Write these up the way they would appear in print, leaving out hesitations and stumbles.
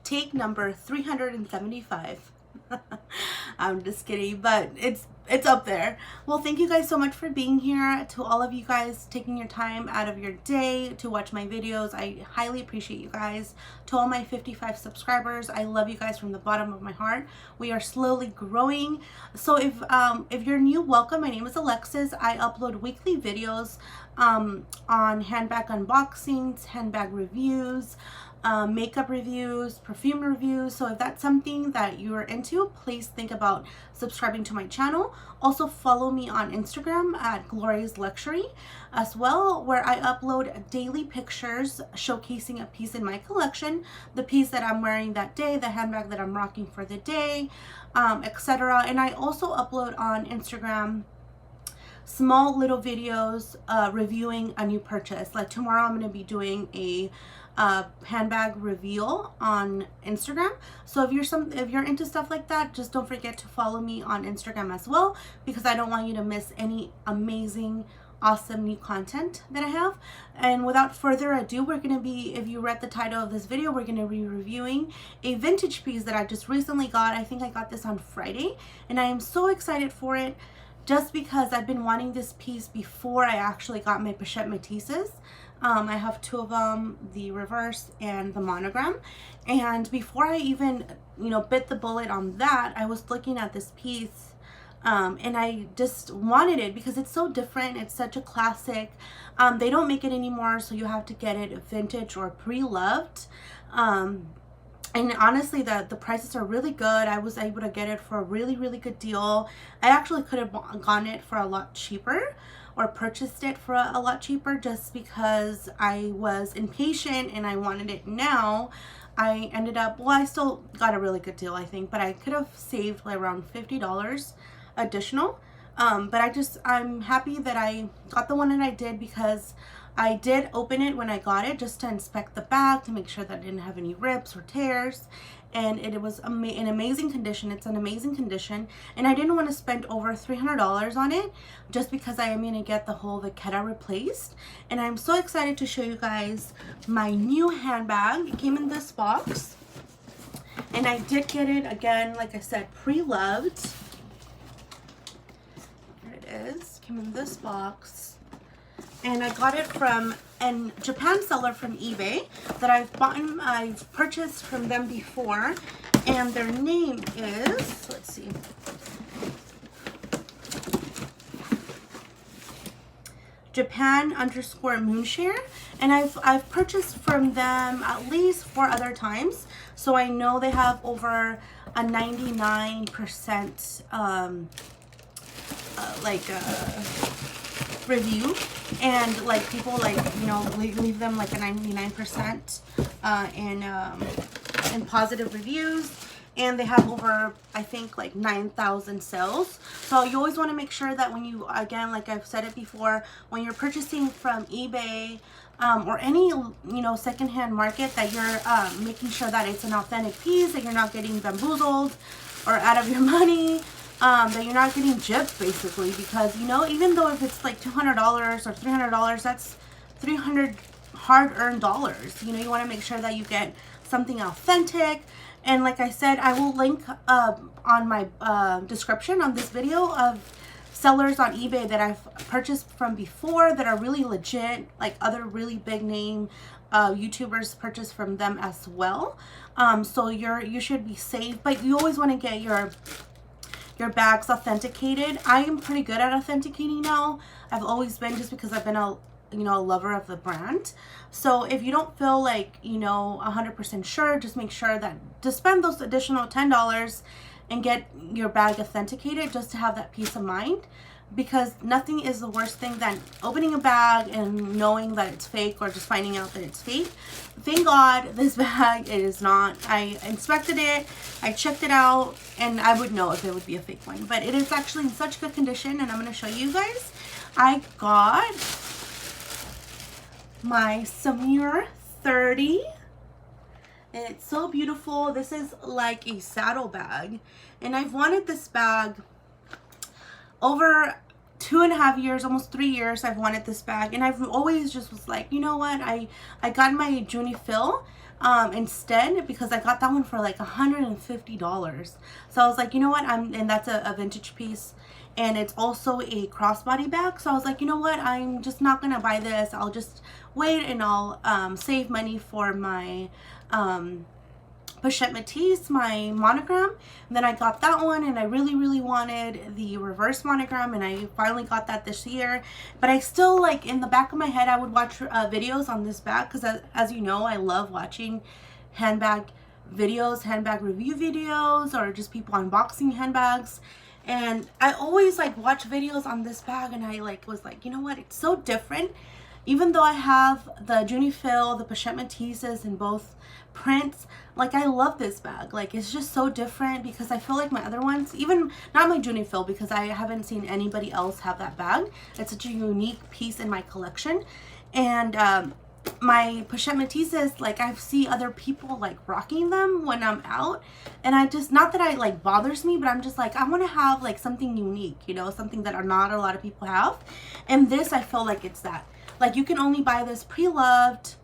take number 375. I'm just kidding, but it's up there. Well, thank you guys so much for being here. To all of you guys taking your time out of your day to watch my videos, I highly appreciate you guys. To all my 55 subscribers, I love you guys from the bottom of my heart. We are slowly growing. So if you're new, welcome. My name is Alexis. I upload weekly videos on handbag unboxings, handbag reviews, makeup reviews, perfume reviews. So if that's something that you're into, please think about subscribing to my channel. Also follow me on Instagram at Gloria's Luxury as well, where I upload daily pictures showcasing a piece in my collection, the piece that I'm wearing that day, the handbag that I'm rocking for the day, etc. And I also upload on Instagram small little videos reviewing a new purchase. Like tomorrow I'm going to be doing a handbag reveal on Instagram. So if you're into stuff like that, just don't forget to follow me on Instagram as well, because I don't want you to miss any amazing, awesome new content that I have. And without further ado, we're going to be, if you read the title of this video, we're going to be reviewing a vintage piece that I just recently got. I think I got this on Friday, and I am so excited for it, just because I've been wanting this piece before I actually got my Pochette Métisses. I have two of them, the reverse and the monogram. And before I even, bit the bullet on that, I was looking at this piece and I just wanted it because it's so different. It's such a classic. They don't make it anymore, so you have to get it vintage or pre-loved. And honestly, the prices are really good. I was able to get it for a really, really good deal. I actually could have gotten it for a lot cheaper, or purchased it for a lot cheaper, just because I was impatient and I wanted it now. I ended up, well, I still got a really good deal, I think, but I could have saved like around $50 additional. But I'm happy that I got the one that I did, because I did open it when I got it just to inspect the bag to make sure that it didn't have any rips or tears, and it was in amazing condition. It's an amazing condition, and I didn't want to spend over $300 on it just because I am going to get the whole Vaquera replaced. And I'm so excited to show you guys my new handbag. It came in this box, and I did get it, again, like I said, pre-loved. There it is. Came in this box. And I got it from a Japan seller from eBay that I've purchased from them before, and their name is, let's see, Japan_Moonshare, and I've purchased from them at least 4 other times, so I know they have over a 99% review, and like people leave them like a 99% in positive reviews, and they have over, I think, like 9,000 sales. So you always want to make sure that when you, again, like I've said it before, when you're purchasing from eBay or any secondhand market, that you're making sure that it's an authentic piece, that you're not getting bamboozled or out of your money. That you're not getting gypped, basically, because even though if it's like $200 or $300, that's 300 hard-earned dollars. You want to make sure that you get something authentic. And like I said, I will link on my description on this video of sellers on eBay that I've purchased from before that are really legit, like other really big name YouTubers purchased from them as well. So you should be safe, but you always want to get your bags authenticated. I am pretty good at authenticating now. I've always been, just because I've been a lover of the brand. So if you don't feel like 100% sure, just make sure that to spend those additional $10 and get your bag authenticated, just to have that peace of mind, because nothing is the worst thing than opening a bag and knowing that it's fake, or just finding out that it's fake. Thank God this bag, it is not. I inspected it, I checked it out, and I would know if it would be a fake one. But it is actually in such good condition, and I'm going to show you guys. I got my Saumur 30, and it's so beautiful. This is like a saddle bag, and I've wanted this bag over 2.5 years, almost 3 years. I've wanted this bag, and I've always just was like, you know what, I got my Juni fill instead, because I got that one for like $150. So I was like, you know what, and that's a vintage piece, and it's also a crossbody bag. So I was like, you know what, I'm just not gonna buy this. I'll just wait and I'll save money for my pochette Matisse, my monogram. And then I got that one, and I really wanted the reverse monogram, and I finally got that this year. But I still, like, in the back of my head, I would watch videos on this bag, because as you know, I love watching handbag videos, handbag review videos, or just people unboxing handbags. And I always like watch videos on this bag, and I like was like, you know what, it's so different. Even though I have the Junifil, the pochette Matisses in both prints, like, I love this bag. Like, it's just so different, because I feel like my other ones, even not my Junifil, because I haven't seen anybody else have that bag. It's such a unique piece in my collection. And my pochette Matisses, like, I see other people like rocking them when I'm out, and I just, not that I like bothers me, but I'm just like, I want to have like something unique, you know, something that are not a lot of people have. And this, I feel like it's that. Like, you can only buy this pre-loved.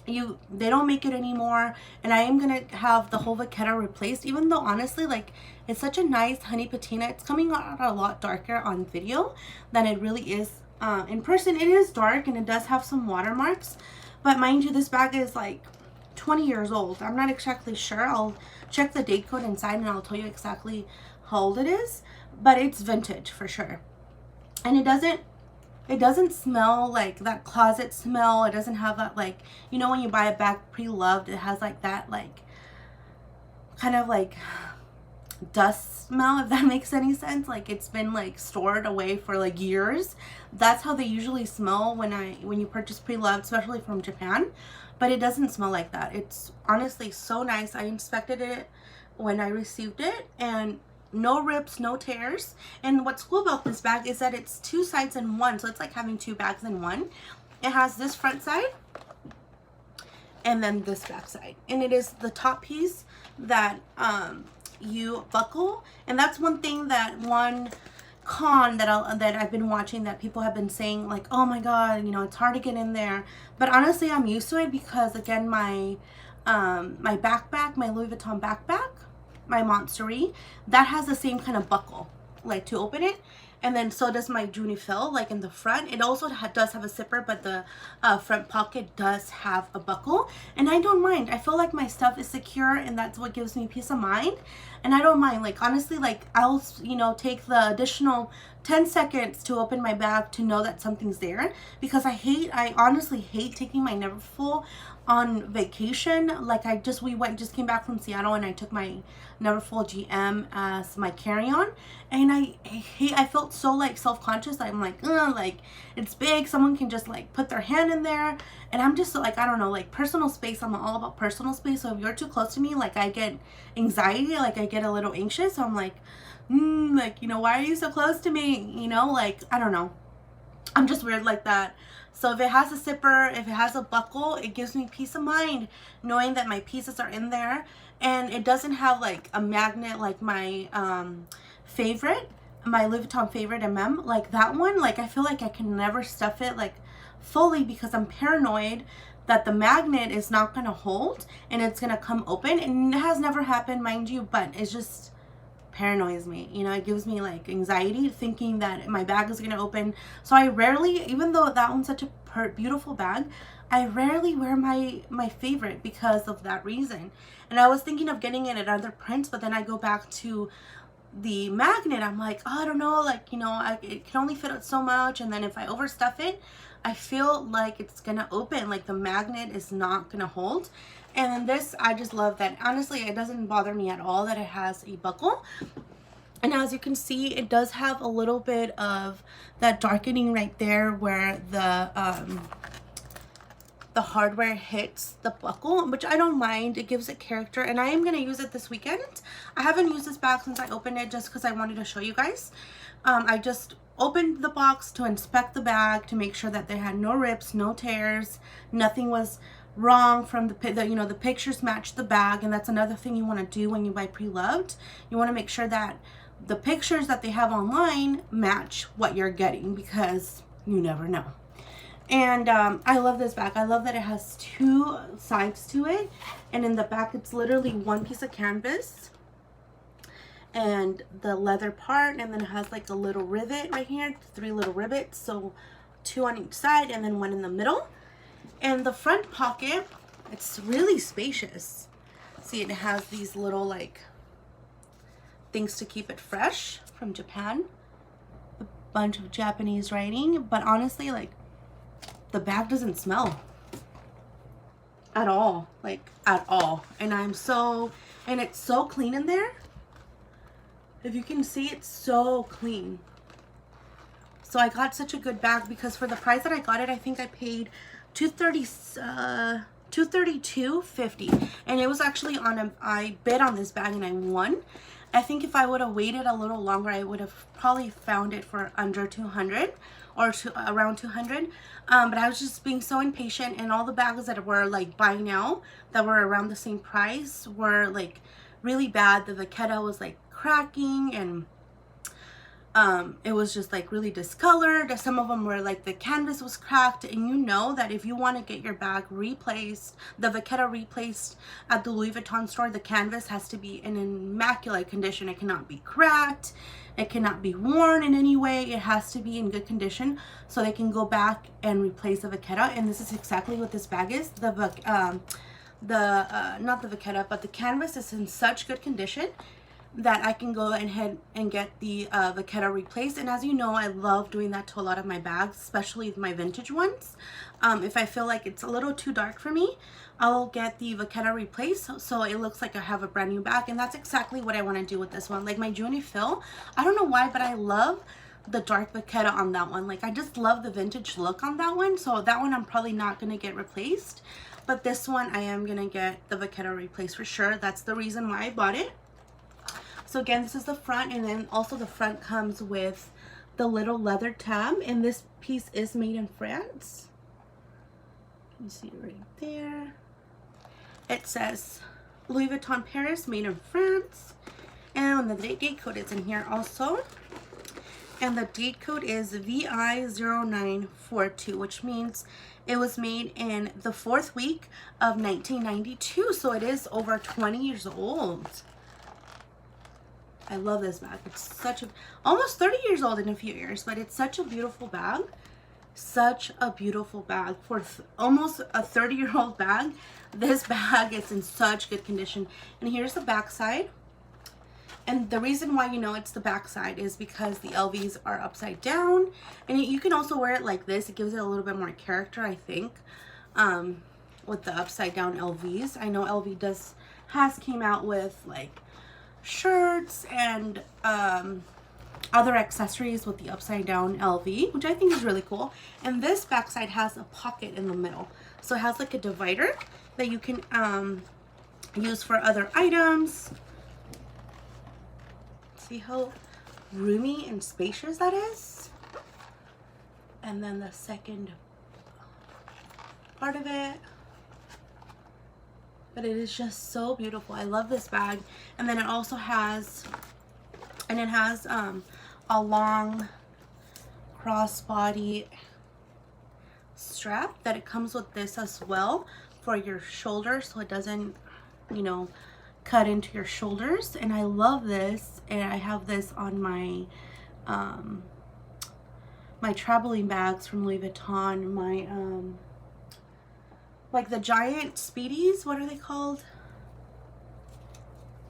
They don't make it anymore, and I am gonna have the whole vachetta replaced, even though honestly, like, it's such a nice honey patina. It's coming out a lot darker on video than it really is in person. It is dark, and it does have some watermarks, but mind you, this bag is like 20 years old. I'm not exactly sure. I'll check the date code inside and I'll tell you exactly how old it is, but it's vintage for sure. And it doesn't smell like that closet smell. It doesn't have that, like, you know, when you buy a bag pre-loved, it has like that, like, kind of like dust smell, if that makes any sense. Like, it's been like stored away for like years. That's how they usually smell when you purchase pre-loved, especially from Japan. But it doesn't smell like that. It's honestly so nice. I inspected it when I received it, and no rips, no tears. And what's cool about this bag is that it's two sides in one, so it's like having two bags in one. It has this front side and then this back side, and it is the top piece that you buckle. And that's one thing, that one con that I've been watching, that people have been saying, like, oh my god, you know, it's hard to get in there. But honestly, I'm used to it, because again, my my backpack, my Louis Vuitton backpack, my Monsterie, that has the same kind of buckle, like, to open it. And then so does my Junifil, like, in the front. It also does have a zipper, but the front pocket does have a buckle. And I don't mind. I feel like my stuff is secure, and that's what gives me peace of mind. And I don't mind. Like, honestly, like, I'll, you know, take the additional 10 seconds to open my bag to know that something's there, because I honestly hate taking my Neverfull on vacation. Like, we just came back from Seattle, and I took my Neverfull GM as my carry-on, and I felt so, like, self-conscious. I'm like, like, it's big, someone can just, like, put their hand in there, and I'm just like, I don't know, like, personal space. I'm all about personal space. So if you're too close to me, like, I get anxiety, like, I get a little anxious. So I'm like, like, you know, why are you so close to me? You know, like, I don't know, I'm just weird like that. So if it has a zipper, if it has a buckle, it gives me peace of mind knowing that my pieces are in there. And it doesn't have like a magnet like my favorite, my Louis Vuitton favorite like that one. Like, I feel like I can never stuff it like fully, because I'm paranoid that the magnet is not going to hold and it's going to come open. And it has never happened, mind you, but it's just paranoids me, you know. It gives me like anxiety thinking that my bag is going to open. So I rarely, even though that one's such a beautiful bag, I rarely wear my favorite because of that reason. And I was thinking of getting it at other prints, but then I go back to the magnet. I'm like, oh, I don't know, like, you know, it can only fit so much, and then if I overstuff it, I feel like it's gonna open, like the magnet is not gonna hold. And then this, I just love that. Honestly, it doesn't bother me at all that it has a buckle. And as you can see, it does have a little bit of that darkening right there where the hardware hits the buckle, which I don't mind. It gives it character, and I am going to use it this weekend. I haven't used this bag since I opened it, just because I wanted to show you guys. I just opened the box to inspect the bag to make sure that they had no rips, no tears, nothing was wrong from the pictures matched the bag. And that's another thing you want to do when you buy pre-loved. You want to make sure that the pictures that they have online match what you're getting, because you never know. And I love this bag. I love that it has two sides to it, and in the back it's literally one piece of canvas and the leather part, and then it has like a little rivet right here, 3 little rivets, so 2 on each side and then 1 in the middle. And the front pocket, it's really spacious. See, it has these little like things to keep it fresh from Japan. A bunch of Japanese writing, but honestly, like, the bag doesn't smell at all, like at all. And it's so clean in there. If you can see, it's so clean. So I got such a good bag because for the price that I got it, I think I paid $232.50, and it was actually on I bid on this bag and I won. I think if I would have waited a little longer, I would have probably found it for under 200 or around 200. But I was just being so impatient, and all the bags that were like buy now that were around the same price were like really bad. The vachetta was like cracking, and it was just like really discolored. Some of them were like the canvas was cracked, and you know that if you want to get your bag replaced, the vachetta replaced at the Louis Vuitton store, the canvas has to be in immaculate condition. It cannot be cracked, it cannot be worn in any way. It has to be in good condition so they can go back and replace the vachetta. And this is exactly what this bag is. Not the vachetta, but the canvas is in such good condition that I can go ahead and get the vachetta replaced. And as you know, I love doing that to a lot of my bags, especially my vintage ones. If I feel like it's a little too dark for me, I'll get the vachetta replaced so it looks like I have a brand new bag. And that's exactly what I want to do with this one. Like my Juni Phil, I don't know why, but I love the dark vachetta on that one. Like I just love the vintage look on that one. So that one I'm probably not going to get replaced, but this one I am going to get the vachetta replaced for sure. That's the reason why I bought it. So again, this is the front, and then also the front comes with the little leather tab, and this piece is made in France. You see it right there. It says Louis Vuitton Paris, made in France, and the date code is in here also. And the date code is VI0942, which means it was made in the 4th week of 1992, so it is over 20 years old. I love this bag. It's such a, almost 30 years old in a few years, but it's such a beautiful bag. Such a beautiful bag. For almost a 30-year-old bag, this bag is in such good condition. And here's the back side. And the reason why you know it's the back side is because the LVs are upside down. And you can also wear it like this. It gives it a little bit more character, I think, with the upside down LVs. I know LV has came out with like shirts and other accessories with the upside down LV, which I think is really cool. And this backside has a pocket in the middle, so it has like a divider that you can use for other items. See how roomy and spacious that is? And then the second part of it, but it is just so beautiful. I love this bag. And then it also has, a long crossbody strap that it comes with this as well for your shoulders, so it doesn't, you know, cut into your shoulders. And I love this, and I have this on my my traveling bags from Louis Vuitton, my like the giant Speedies, what are they called?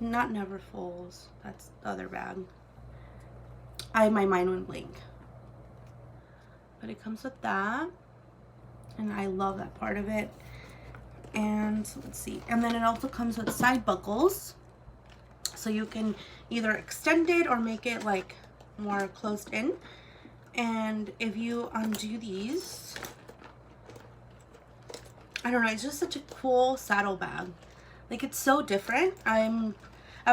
Not Neverfulls, that's the other bag. My mind went blank. But it comes with that, and I love that part of it. And let's see, and then it also comes with side buckles, so you can either extend it or make it like more closed in. And if you undo these, I don't know, it's just such a cool saddle bag. Like, it's so different. I've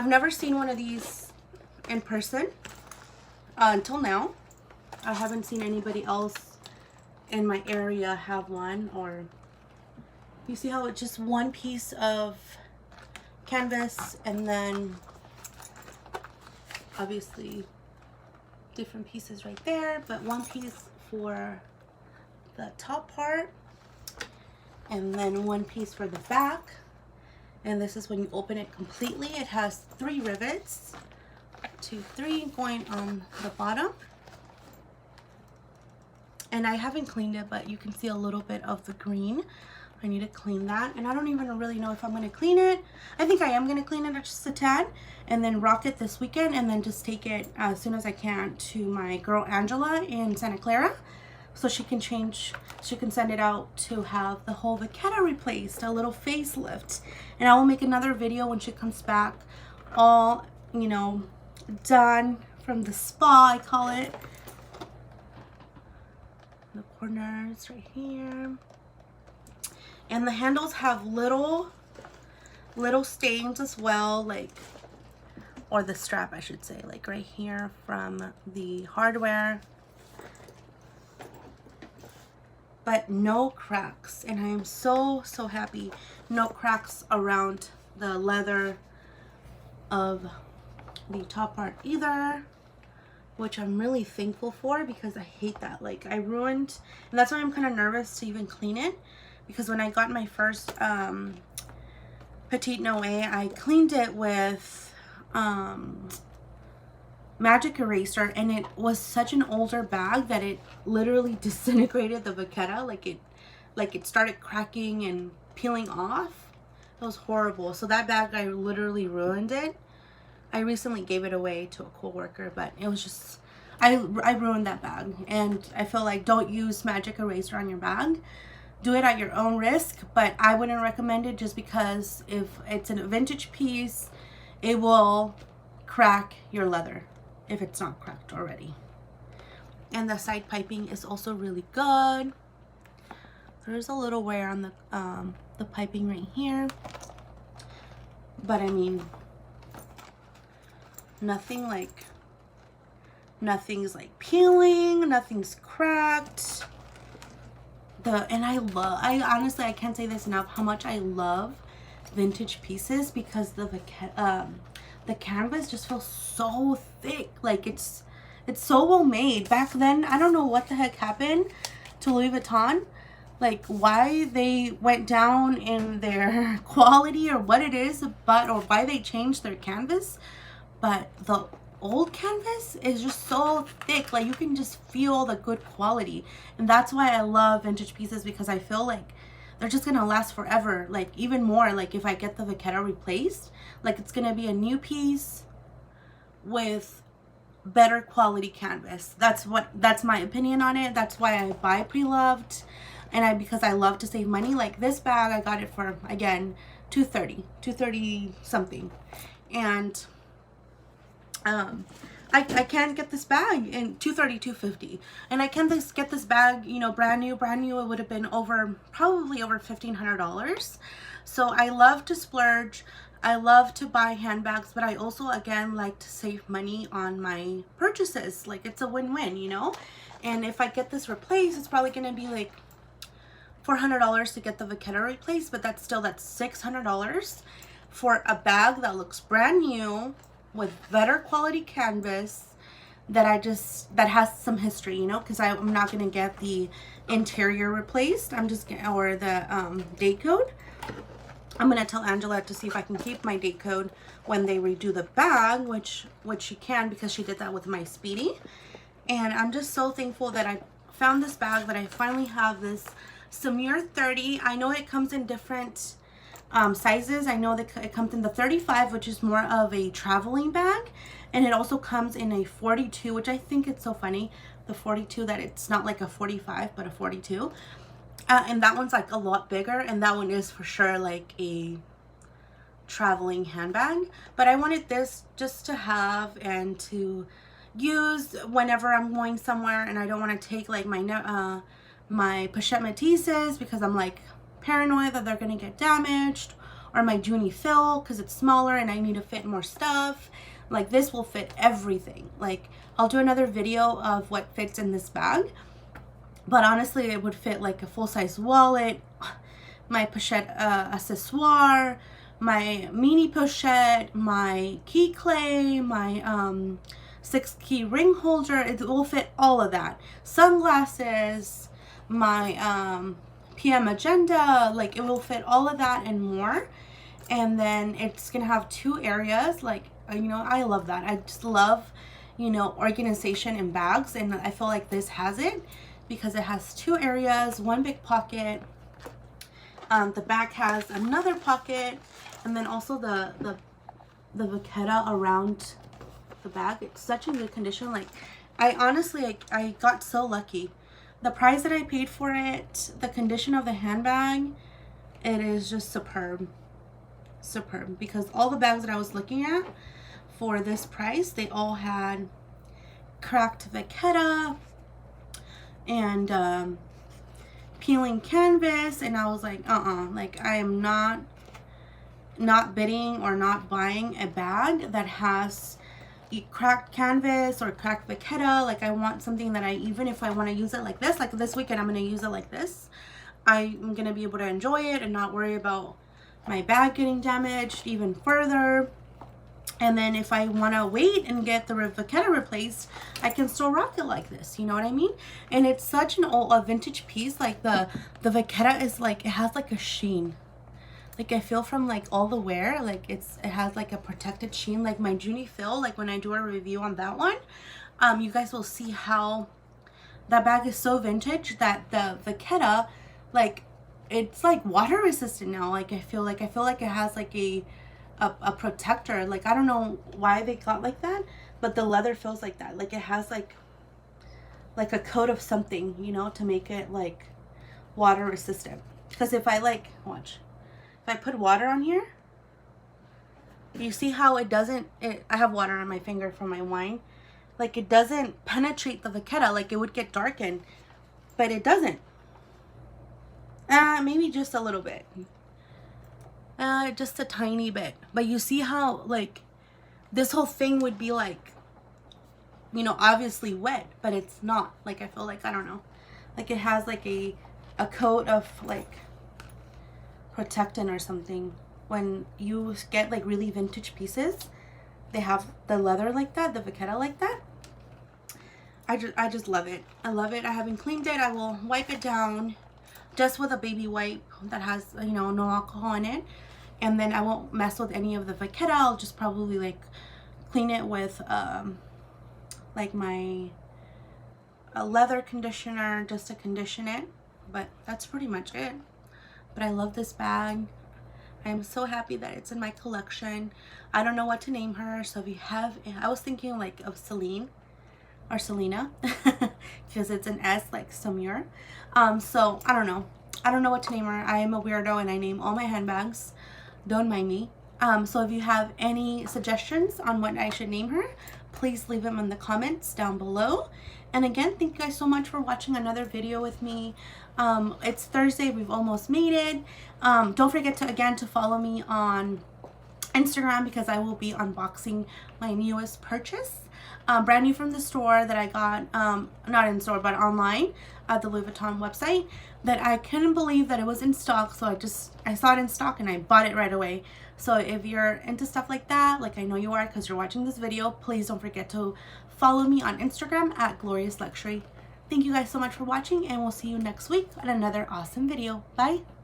never seen one of these in person until now. I haven't seen anybody else in my area have one. Or you see how it's just one piece of canvas, and then obviously different pieces right there, but one piece for the top part, and then one piece for the back. And this is when you open it completely. It has 3 rivets, 2, 3 going on the bottom. And I haven't cleaned it, but you can see a little bit of the green. I need to clean that, and I don't even really know if I'm going to clean it. I think I am going to clean it just a tad and then rock it this weekend, and then just take it as soon as I can to my girl Angela in Santa Clara, so she can send it out to have the whole Vachetta replaced, a little facelift. And I will make another video when she comes back, all, you know, done from the spa, I call it. The corners right here, and the handles have little stains as well, like, or the strap I should say, like right here from the hardware, but no cracks. And I am so happy. No cracks around the leather of the top part either, which I'm really thankful for, because I hate that. Like, I ruined, and that's why I'm kind of nervous to even clean it, because when I got my first Petite Noe, I cleaned it with magic eraser, and it was such an older bag that it literally disintegrated the Vachetta. Like it started cracking and peeling off. It was horrible. So that bag, I literally ruined it. I recently gave it away to a coworker, but it was just, I ruined that bag. And I feel like, don't use magic eraser on your bag. Do it at your own risk, but I wouldn't recommend it, just because if it's a vintage piece, it will crack your leather if it's not cracked already. And the side piping is also really good. There's a little wear on the piping right here, but I mean, nothing's like peeling, nothing's cracked. And I honestly, I can't say this enough, how much I love vintage pieces, because the canvas just feels so thick. Like, it's so well made. Back then, I don't know what the heck happened to Louis Vuitton, like why they went down in their quality or what it is, or why they changed their canvas, but the old canvas is just so thick. Like, you can just feel the good quality. And that's why I love vintage pieces, because I feel like they're just gonna last forever. Like, even more, like if I get the Vachetta replaced, like it's gonna be a new piece with better quality canvas. That's my opinion on it. That's why I buy pre-loved, and because I love to save money. Like this bag, I got it for, again, $230 something, and I can't get this bag in $250, and I can't just get this bag, you know, brand new. It would have been probably over $1,500. So I love to splurge. I love to buy handbags, but I also, again, like to save money on my purchases. Like, it's a win-win, you know. And if I get this replaced, it's probably gonna be like $400 to get the Vachetta replaced, but that's $600 for a bag that looks brand new, with better quality canvas, that has some history, you know, because I'm not going to get the interior replaced. I'm just getting, or the date code. I'm going to tell Angela to see if I can keep my date code when they redo the bag, which she can, because she did that with my Speedy. And I'm just so thankful that I found this bag, that I finally have this Saumur 30. I know it comes in different sizes. I know that it comes in the 35, which is more of a traveling bag, and it also comes in a 42, which I think it's so funny, the 42, that it's not like a 45 but a 42, and that one's like a lot bigger, and that one is for sure like a traveling handbag. But I wanted this just to have and to use whenever I'm going somewhere, and I don't want to take like my my pochette métisses, because I'm like paranoid that they're gonna get damaged, or my Junie fill, because it's smaller and I need to fit more stuff. Like, this will fit everything. Like, I'll do another video of what fits in this bag, but honestly, it would fit like a full-size wallet, my pochette accessoire, my mini pochette, my key clay, my 6-key ring holder. It will fit all of that. Sunglasses, my PM agenda. Like, it will fit all of that and more. And then it's gonna have 2 areas. Like, you know, I love that. I just love, you know, organization in bags, and I feel like this has it because it has 2 areas, 1 big pocket. The bag has another pocket, and then also the vachetta around the bag. It's such in good condition. Like, I honestly, I got so lucky. The price that I paid for it, the condition of the handbag, it is just superb. Superb, because all the bags that I was looking at for this price, they all had cracked vachetta and peeling canvas, and I was like, like, I am not bidding or not buying a bag that has cracked canvas or cracked vachetta. Like, I want something that even if I want to use it like this weekend, I'm going to use it like this. I'm going to be able to enjoy it and not worry about my bag getting damaged even further. And then if I want to wait and get the vachetta replaced, I can still rock it like this, you know what I mean? And it's such a vintage piece. Like, the vachetta is like, it has like a sheen. Like, I feel from like all the wear, like it has like a protected sheen. Like my Junie Fill, like when I do a review on that one, you guys will see how that bag is so vintage that the vachetta, like, it's like water resistant now. Like, I feel like it has like a protector. Like, I don't know why they got like that, but the leather feels like that. Like, it has like a coat of something, you know, to make it like water resistant. Because if I like, watch, if I put water on here, you see how it doesn't, I have water on my finger from my wine. Like, it doesn't penetrate the vachetta. Like, it would get darkened, but it doesn't. Maybe just a little bit. Just a tiny bit. But you see how, like, this whole thing would be like, you know, obviously wet, but it's not. Like, I feel like, I don't know, like it has like a coat of like protectant or something. When you get like really vintage pieces, they have the leather like that, the vachetta like that. I just love it. I love it. I haven't cleaned it. I will wipe it down just with a baby wipe that has, you know, no alcohol in it. And then I won't mess with any of the vachetta. I'll just probably like clean it with like my leather conditioner just to condition it. But that's pretty much it. But I love this bag. I am so happy that it's in my collection. I don't know what to name her. So if you have, I was thinking like of Celine or Selena because it's an S, like Saumur. So I don't know what to name her. I am a weirdo and I name all my handbags. Don't mind me. So if you have any suggestions on what I should name her, please leave them in the comments down below. And again, thank you guys so much for watching another video with me. It's Thursday. We've almost made it. Don't forget to follow me on Instagram because I will be unboxing my newest purchase. Brand new from the store that I got, not in store, but online at the Louis Vuitton website, that I couldn't believe that it was in stock. So I saw it in stock and I bought it right away. So if you're into stuff like that, like I know you are because you're watching this video, please don't forget to follow me on Instagram at Glorious Luxury. Thank you guys so much for watching, and we'll see you next week on another awesome video. Bye.